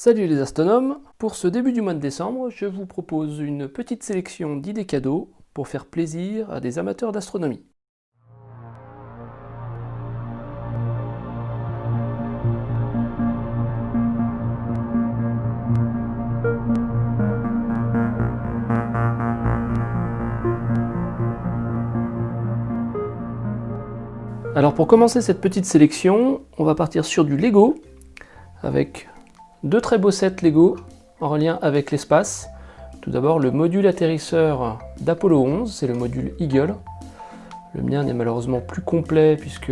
Salut les astronomes, pour ce début du mois de décembre, je vous propose une petite sélection d'idées cadeaux pour faire plaisir à des amateurs d'astronomie. Alors pour commencer cette petite sélection, on va partir sur du Lego, avec deux très beaux sets Lego en lien avec l'espace. Tout d'abord le module atterrisseur d'Apollo 11, c'est le module Eagle. Le mien n'est malheureusement plus complet puisque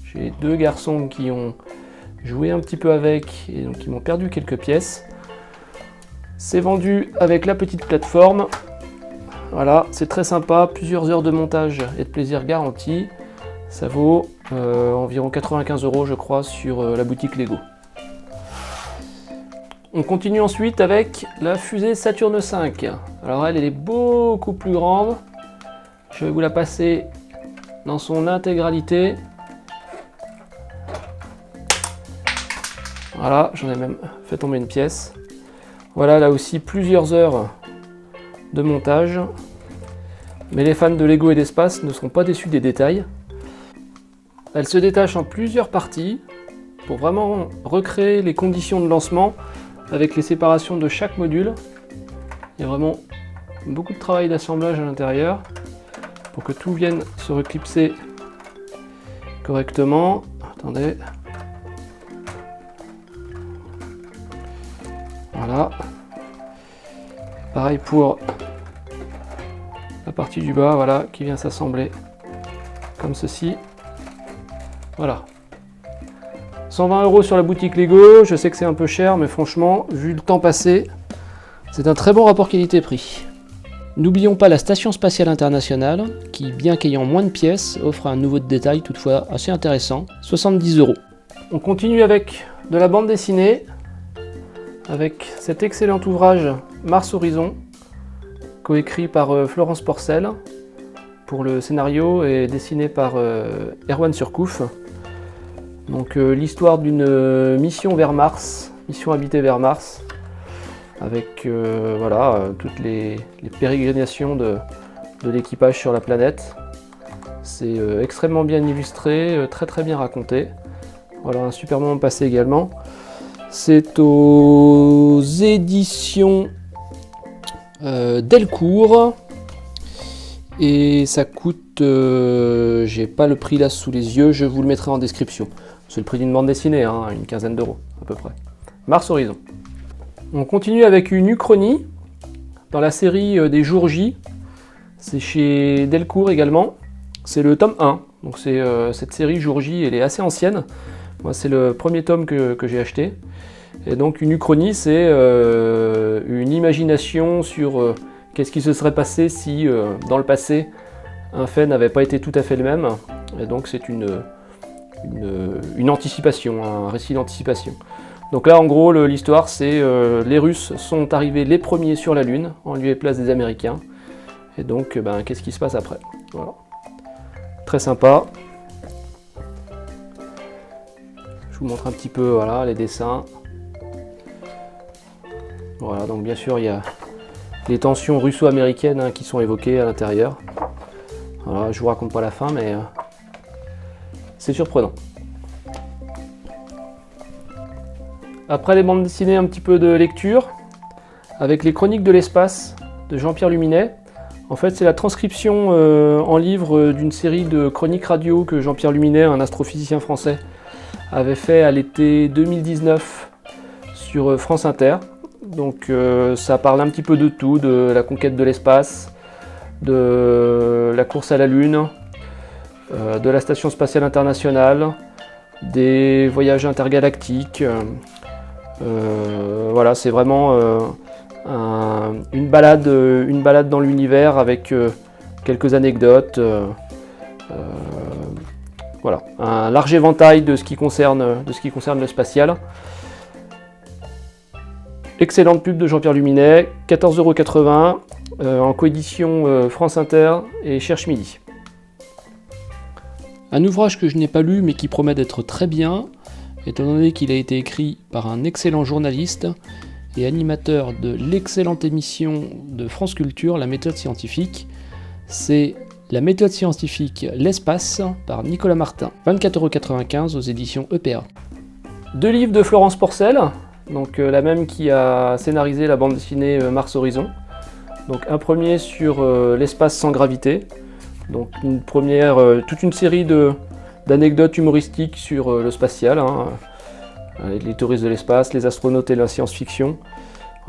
j'ai deux garçons qui ont joué un petit peu avec et donc qui m'ont perdu quelques pièces. C'est vendu avec la petite plateforme. Voilà, c'est très sympa, plusieurs heures de montage et de plaisir garantis. Ça vaut environ 95 € je crois sur la boutique Lego. On continue ensuite avec la fusée Saturne V. Alors elle est beaucoup plus grande. Je vais vous la passer dans son intégralité. Voilà, j'en ai même fait tomber une pièce. Voilà, là aussi plusieurs heures de montage. Mais les fans de Lego et d'espace ne seront pas déçus des détails. Elle se détache en plusieurs parties pour vraiment recréer les conditions de lancement avec les séparations de chaque module. Il y a vraiment beaucoup de travail d'assemblage à l'intérieur pour que tout vienne se reclipser correctement. Attendez. Voilà. Pareil pour la partie du bas, voilà, qui vient s'assembler comme ceci. Voilà. 120 € sur la boutique Lego, je sais que c'est un peu cher, mais franchement, vu le temps passé, c'est un très bon rapport qualité-prix. N'oublions pas la Station Spatiale Internationale, qui, bien qu'ayant moins de pièces, offre un nouveau de détail toutefois assez intéressant, 70 €. On continue avec de la bande dessinée, avec cet excellent ouvrage Mars Horizon, coécrit par Florence Porcel, pour le scénario et dessiné par Erwan Surcouf. Donc l'histoire d'une mission vers Mars, mission habitée vers Mars, avec voilà, toutes les pérégrinations de l'équipage sur la planète. C'est extrêmement bien illustré, très bien raconté. Voilà, un super moment passé également. C'est aux éditions Delcourt. Et ça coûte, j'ai pas le prix là sous les yeux, je vous le mettrai en description. C'est le prix d'une bande dessinée, hein, une quinzaine d'euros à peu près. Mars Horizon. On continue avec une uchronie dans la série des Jours J. C'est chez Delcourt également. C'est le tome 1. Donc c'est cette série Jours J, elle est assez ancienne. Moi c'est le premier tome que j'ai acheté. Et donc une uchronie, c'est une imagination sur qu'est-ce qui se serait passé si dans le passé un fait n'avait pas été tout à fait le même. Et donc c'est une anticipation, un récit d'anticipation. Donc là en gros l'histoire c'est les Russes sont arrivés les premiers sur la Lune en lieu et place des Américains. Et donc qu'est-ce qui se passe après. Voilà. Très sympa. Je vous montre un petit peu voilà, les dessins. Voilà, donc bien sûr il y a les tensions russo-américaines qui sont évoquées à l'intérieur. Voilà, je vous raconte pas la fin, mais c'est surprenant. Après les bandes dessinées, un petit peu de lecture, avec les Chroniques de l'espace de Jean-Pierre Luminet. En fait, c'est la transcription en livre d'une série de chroniques radio que Jean-Pierre Luminet, un astrophysicien français, avait fait à l'été 2019 sur France Inter. Donc ça parle un petit peu de tout, de la conquête de l'espace, de la course à la Lune, de la Station Spatiale Internationale, des voyages intergalactiques. Voilà, c'est vraiment une balade dans l'univers avec quelques anecdotes. Voilà, un large éventail de ce qui concerne le spatial. Excellente pub de Jean-Pierre Luminet, 14,80 € en coédition France Inter et Cherche Midi. Un ouvrage que je n'ai pas lu mais qui promet d'être très bien, étant donné qu'il a été écrit par un excellent journaliste et animateur de l'excellente émission de France Culture, La Méthode Scientifique. C'est La Méthode Scientifique, l'Espace, par Nicolas Martin, 24,95 € aux éditions EPA. 2 livres de Florence Porcel, donc la même qui a scénarisé la bande dessinée Mars Horizon. Donc un premier sur l'espace sans gravité, donc toute une série d'anecdotes humoristiques sur le spatial, les touristes de l'espace, les astronautes et la science-fiction.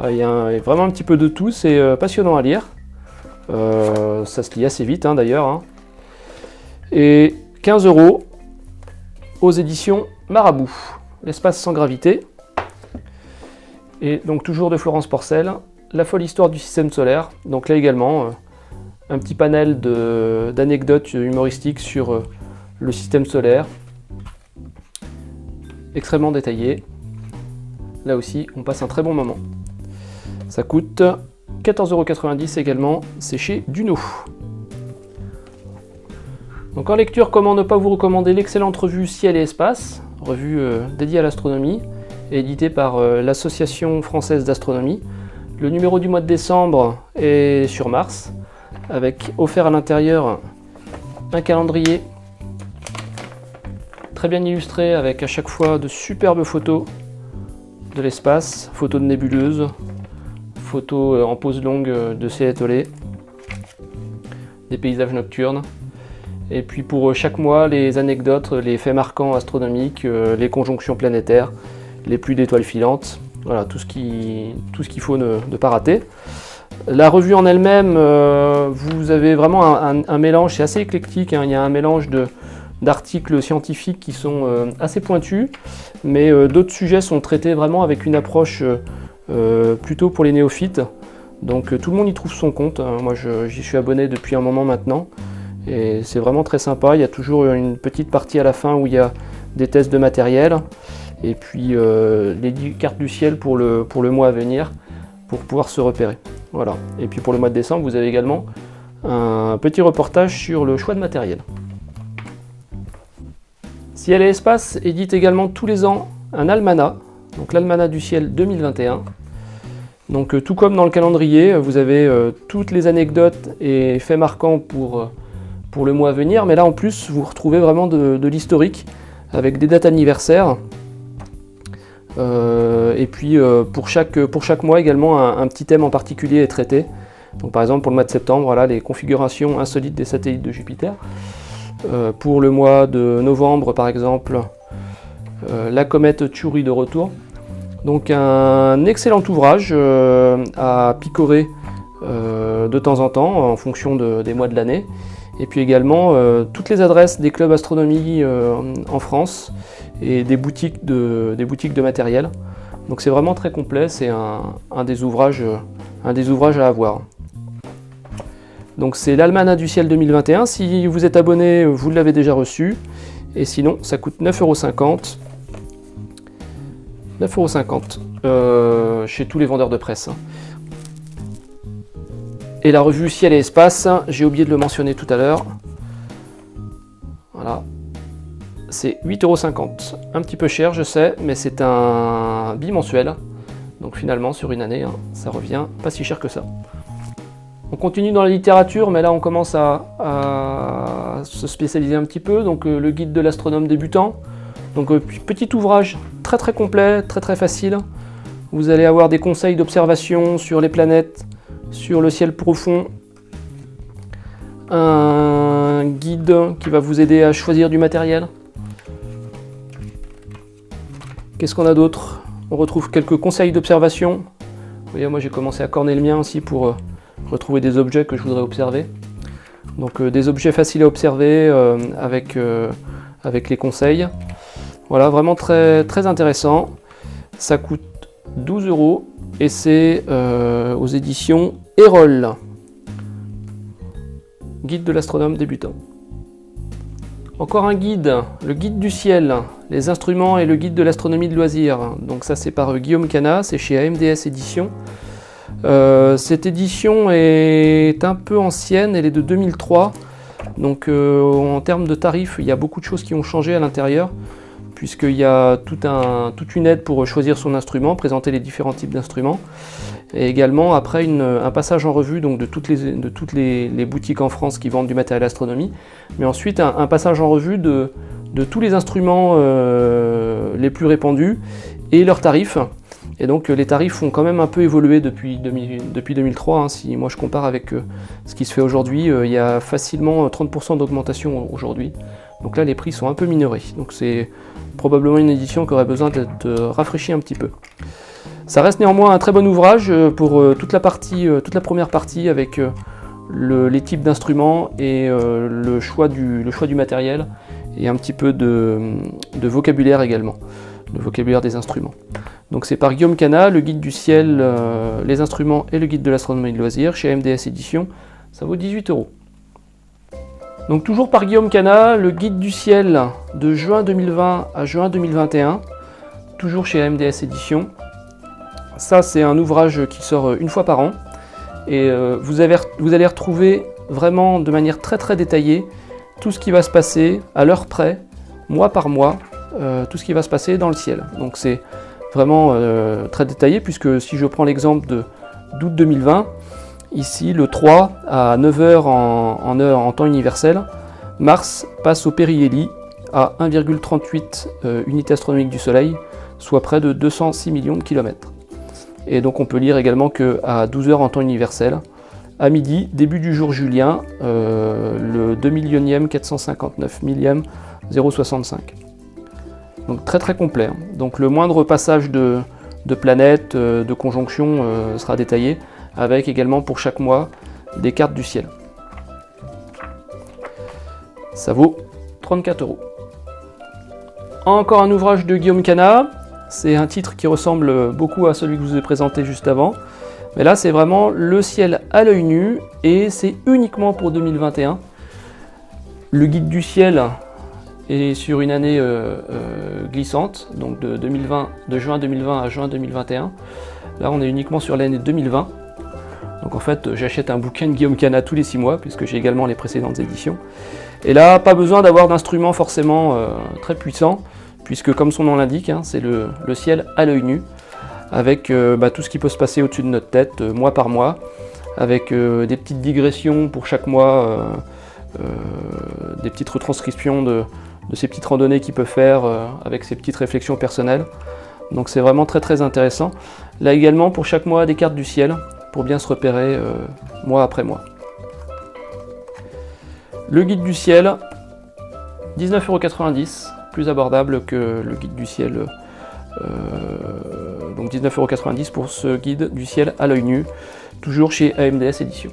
Il y a vraiment un petit peu de tout, c'est passionnant à lire. Ça se lit assez vite d'ailleurs. Et 15 € aux éditions Marabout, l'espace sans gravité. Et donc toujours de Florence Porcel, La folle histoire du système solaire. Donc là également, un petit panel d'anecdotes humoristiques sur le système solaire, extrêmement détaillé. Là aussi, on passe un très bon moment. Ça coûte 14,90 € également, c'est chez Duno. Donc en lecture, comment ne pas vous recommander l'excellente revue Ciel et Espace, revue dédiée à l'astronomie, éditée par l'Association française d'astronomie. Le numéro du mois de décembre est sur Mars, avec offert à l'intérieur un calendrier très bien illustré, avec à chaque fois de superbes photos de l'espace, photos de nébuleuses, photos en pose longue de ciel étoilé, des paysages nocturnes, et puis pour chaque mois les anecdotes, les faits marquants astronomiques, les conjonctions planétaires, les pluies d'étoiles filantes, voilà tout ce qu'il faut ne pas rater. La revue en elle-même, vous avez vraiment un mélange, c'est assez éclectique, il y a un mélange d'articles scientifiques qui sont assez pointus, mais d'autres sujets sont traités vraiment avec une approche plutôt pour les néophytes. Donc tout le monde y trouve son compte. Moi j'y suis abonné depuis un moment maintenant et c'est vraiment très sympa. Il y a toujours une petite partie à la fin où il y a des tests de matériel et puis les 10 cartes du ciel pour le mois à venir pour pouvoir se repérer. Voilà. Et puis pour le mois de décembre, vous avez également un petit reportage sur le choix de matériel. Ciel et Espace édite également tous les ans un almanach, donc l'almanach du ciel 2021. Donc tout comme dans le calendrier, vous avez toutes les anecdotes et faits marquants pour le mois à venir, mais là en plus vous retrouvez vraiment de l'historique avec des dates anniversaires. Et puis pour chaque mois également un petit thème en particulier est traité. Donc par exemple pour le mois de septembre, voilà, les configurations insolites des satellites de Jupiter. Pour le mois de novembre par exemple, la comète Chury de retour. Donc un excellent ouvrage à picorer de temps en temps en fonction des mois de l'année. Et puis également toutes les adresses des clubs astronomie en France et des boutiques de matériel. Donc c'est vraiment très complet, c'est un des ouvrages à avoir. Donc c'est l'Almanach du ciel 2021, si vous êtes abonné, vous l'avez déjà reçu, et sinon ça coûte 9,50 €. 9,50 € chez tous les vendeurs de presse. Et la revue Ciel et Espace, j'ai oublié de le mentionner tout à l'heure. Voilà. C'est 8,50 €. Un petit peu cher, je sais, mais c'est un bimensuel. Donc finalement, sur une année, ça revient pas si cher que ça. On continue dans la littérature, mais là on commence à se spécialiser un petit peu. Donc le guide de l'astronome débutant. Donc petit ouvrage très très complet, très très facile. Vous allez avoir des conseils d'observation sur les planètes, sur le ciel profond. Un guide qui va vous aider à choisir du matériel. Qu'est-ce qu'on a d'autre? On retrouve quelques conseils d'observation. Vous voyez, moi j'ai commencé à corner le mien aussi pour retrouver des objets que je voudrais observer. Donc des objets faciles à observer avec les conseils. Voilà, vraiment très, très intéressant. Ça coûte 12 € et c'est aux éditions Erol. Guide de l'astronome débutant. Encore un guide, le guide du ciel, les instruments et le guide de l'astronomie de loisirs. Donc ça c'est par Guillaume Canat, c'est chez AMDS Éditions. Cette édition est un peu ancienne, elle est de 2003. Donc en termes de tarifs, il y a beaucoup de choses qui ont changé à l'intérieur, puisqu'il y a toute une aide pour choisir son instrument, présenter les différents types d'instruments, et également après un passage en revue donc, de toutes les boutiques en France qui vendent du matériel astronomie, mais ensuite un passage en revue de tous les instruments les plus répandus et leurs tarifs. Et donc les tarifs ont quand même un peu évolué depuis 2003, hein, si moi je compare avec ce qui se fait aujourd'hui, il y a facilement 30% d'augmentation aujourd'hui. Donc là les prix sont un peu minorés, donc c'est probablement une édition qui aurait besoin d'être rafraîchie un petit peu. Ça reste néanmoins un très bon ouvrage pour toute la première partie avec les types d'instruments et le choix du matériel et un petit peu de vocabulaire également, le vocabulaire des instruments. Donc c'est par Guillaume Canat, le guide du ciel, les instruments et le guide de l'astronomie et de loisirs chez AMDS Éditions, ça vaut 18 €. Donc toujours par Guillaume Canat, le guide du ciel de juin 2020 à juin 2021, toujours chez AMDS Éditions. Ça c'est un ouvrage qui sort une fois par an et vous allez retrouver vraiment de manière très très détaillée tout ce qui va se passer à l'heure près, mois par mois, tout ce qui va se passer dans le ciel. Donc c'est vraiment très détaillé, puisque si je prends l'exemple d'août 2020, ici le 3 à 9 h en temps universel, Mars passe au périhélie à 1,38 unités astronomiques du Soleil, soit près de 206 millions de kilomètres. Et donc on peut lire également qu'à 12 h en temps universel, à midi, début du jour julien, le 2 459 millième 065. Donc très très complet. Donc le moindre passage de planètes, de conjonctions sera détaillé, avec également pour chaque mois des cartes du ciel. Ça vaut 34 €. Encore un ouvrage de Guillaume Canat, c'est un titre qui ressemble beaucoup à celui que je vous ai présenté juste avant, mais là c'est vraiment le ciel à l'œil nu et c'est uniquement pour 2021. Le guide du ciel et sur une année glissante, donc de juin 2020 à juin 2021. Là, on est uniquement sur l'année 2020. Donc en fait, j'achète un bouquin de Guillaume Canat tous les 6 mois, puisque j'ai également les précédentes éditions. Et là, pas besoin d'avoir d'instruments forcément très puissants, puisque comme son nom l'indique, hein, c'est le ciel à l'œil nu, avec tout ce qui peut se passer au-dessus de notre tête, mois par mois, avec des petites digressions pour chaque mois, des petites retranscriptions de ces petites randonnées qu'il peut faire avec ses petites réflexions personnelles. Donc c'est vraiment très très intéressant. Là également pour chaque mois des cartes du ciel pour bien se repérer mois après mois. Le guide du ciel, 19,90 €, plus abordable que le guide du ciel. Donc 19,90 € pour ce guide du ciel à l'œil nu, toujours chez AMDS Éditions.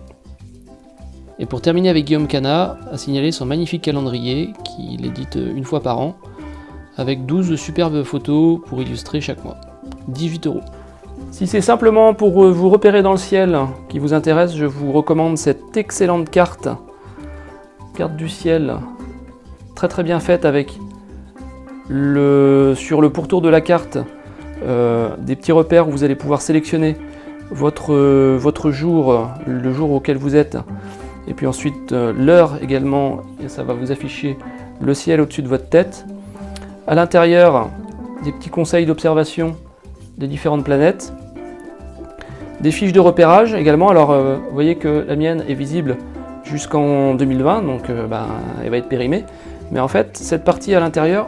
Et pour terminer avec Guillaume Canat, à signaler son magnifique calendrier qu'il édite une fois par an, avec 12 superbes photos pour illustrer chaque mois. 18 €. Si c'est simplement pour vous repérer dans le ciel qui vous intéresse, je vous recommande cette excellente carte du ciel, très très bien faite, avec sur le pourtour de la carte des petits repères où vous allez pouvoir sélectionner votre jour, le jour auquel vous êtes, et puis ensuite l'heure également, et ça va vous afficher le ciel au-dessus de votre tête. À l'intérieur, des petits conseils d'observation des différentes planètes, des fiches de repérage également. Alors vous voyez que la mienne est visible jusqu'en 2020, donc elle va être périmée, mais en fait cette partie à l'intérieur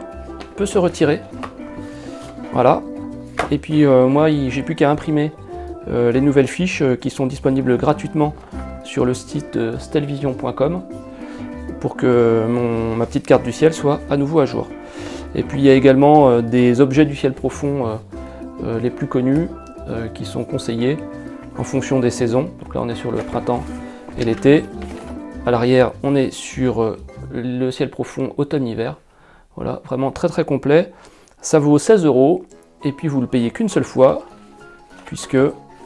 peut se retirer, voilà. Et puis moi j'ai plus qu'à imprimer les nouvelles fiches qui sont disponibles gratuitement sur le site stellvision.com pour que ma petite carte du ciel soit à nouveau à jour. Et puis il y a également des objets du ciel profond les plus connus qui sont conseillés en fonction des saisons. Donc là on est sur le printemps et l'été. À l'arrière on est sur le ciel profond automne-hiver. Voilà, vraiment très très complet. Ça vaut 16 € et puis vous le payez qu'une seule fois, puisque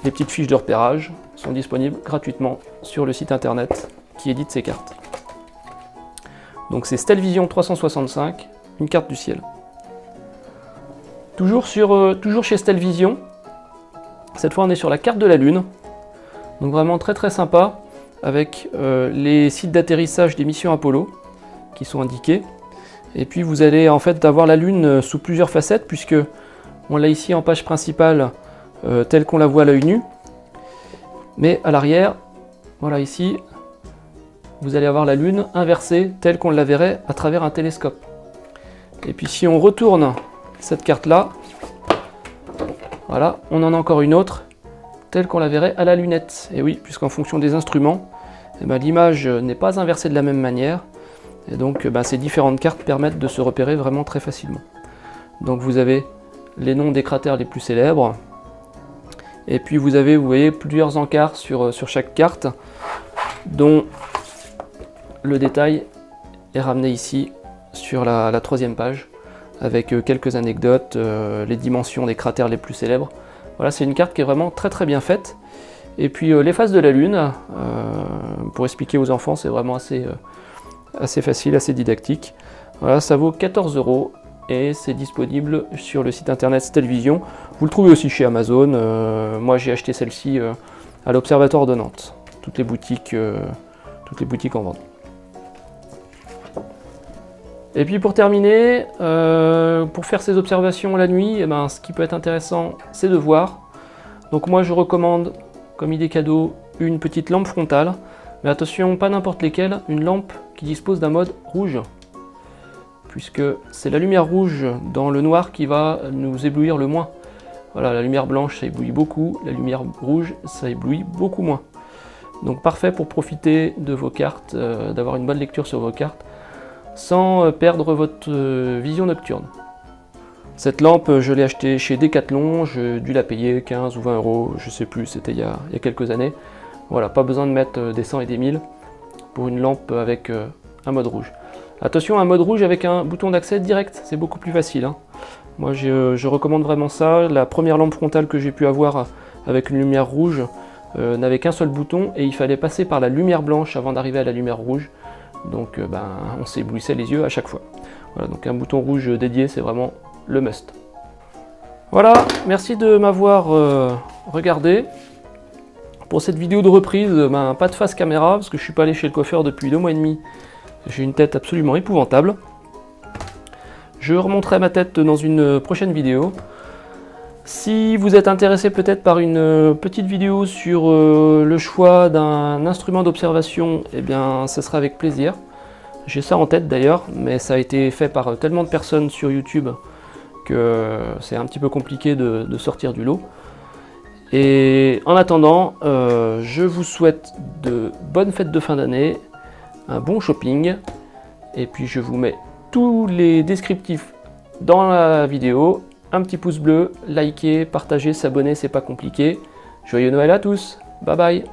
les petites fiches de repérage sont disponibles gratuitement sur le site internet qui édite ces cartes. Donc c'est Stellvision 365, une carte du ciel. Toujours chez Stellvision, cette fois on est sur la carte de la Lune, donc vraiment très très sympa, avec les sites d'atterrissage des missions Apollo qui sont indiqués, Et puis vous allez en fait avoir la lune sous plusieurs facettes, puisque on l'a ici en page principale telle qu'on la voit à l'œil nu. Mais à l'arrière, voilà ici, vous allez avoir la lune inversée telle qu'on la verrait à travers un télescope. Et puis si on retourne cette carte là, voilà, on en a encore une autre telle qu'on la verrait à la lunette. Et oui, puisqu'en fonction des instruments, eh ben, l'image n'est pas inversée de la même manière. Et donc ces différentes cartes permettent de se repérer vraiment très facilement. Donc vous avez les noms des cratères les plus célèbres. Et puis vous avez, vous voyez, plusieurs encarts sur chaque carte, dont le détail est ramené ici sur la troisième page, avec quelques anecdotes, les dimensions des cratères les plus célèbres. Voilà, c'est une carte qui est vraiment très très bien faite. Et puis les phases de la Lune, pour expliquer aux enfants, c'est vraiment assez facile, assez didactique. Voilà, ça vaut 14 € et c'est disponible sur le site internet Stelvision. Vous le trouvez aussi chez Amazon. Moi j'ai acheté celle-ci à l'Observatoire de Nantes. Toutes les boutiques en vendent. Et puis pour terminer, pour faire ces observations la nuit, eh ben, ce qui peut être intéressant, c'est de voir. Donc moi je recommande, comme idée cadeau, une petite lampe frontale. Mais attention, pas n'importe lesquelles, une lampe qui dispose d'un mode rouge. Puisque c'est la lumière rouge dans le noir qui va nous éblouir le moins. Voilà, la lumière blanche ça éblouit beaucoup, la lumière rouge ça éblouit beaucoup moins. Donc parfait pour profiter de vos cartes, d'avoir une bonne lecture sur vos cartes, sans perdre votre vision nocturne. Cette lampe, je l'ai achetée chez Decathlon, j'ai dû la payer 15 ou 20 €, je sais plus, c'était il y a quelques années. Voilà, pas besoin de mettre des 100 et des 1000 pour une lampe avec un mode rouge. Attention, un mode rouge avec un bouton d'accès direct, c'est beaucoup plus facile. Hein. Moi, je recommande vraiment ça. La première lampe frontale que j'ai pu avoir avec une lumière rouge n'avait qu'un seul bouton et il fallait passer par la lumière blanche avant d'arriver à la lumière rouge. Donc, on s'éblouissait les yeux à chaque fois. Voilà, donc un bouton rouge dédié, c'est vraiment le must. Voilà, merci de m'avoir regardé. Pour cette vidéo de reprise, pas de face caméra, parce que je suis pas allé chez le coiffeur depuis 2 mois et demi. J'ai une tête absolument épouvantable. Je remonterai ma tête dans une prochaine vidéo. Si vous êtes intéressé peut-être par une petite vidéo sur le choix d'un instrument d'observation, eh bien, ce sera avec plaisir. J'ai ça en tête d'ailleurs, mais ça a été fait par tellement de personnes sur YouTube que c'est un petit peu compliqué de sortir du lot. Et en attendant, je vous souhaite de bonnes fêtes de fin d'année, un bon shopping, et puis je vous mets tous les descriptifs dans la vidéo. Un petit pouce bleu, likez, partagez, s'abonner, c'est pas compliqué. Joyeux Noël à tous, bye bye.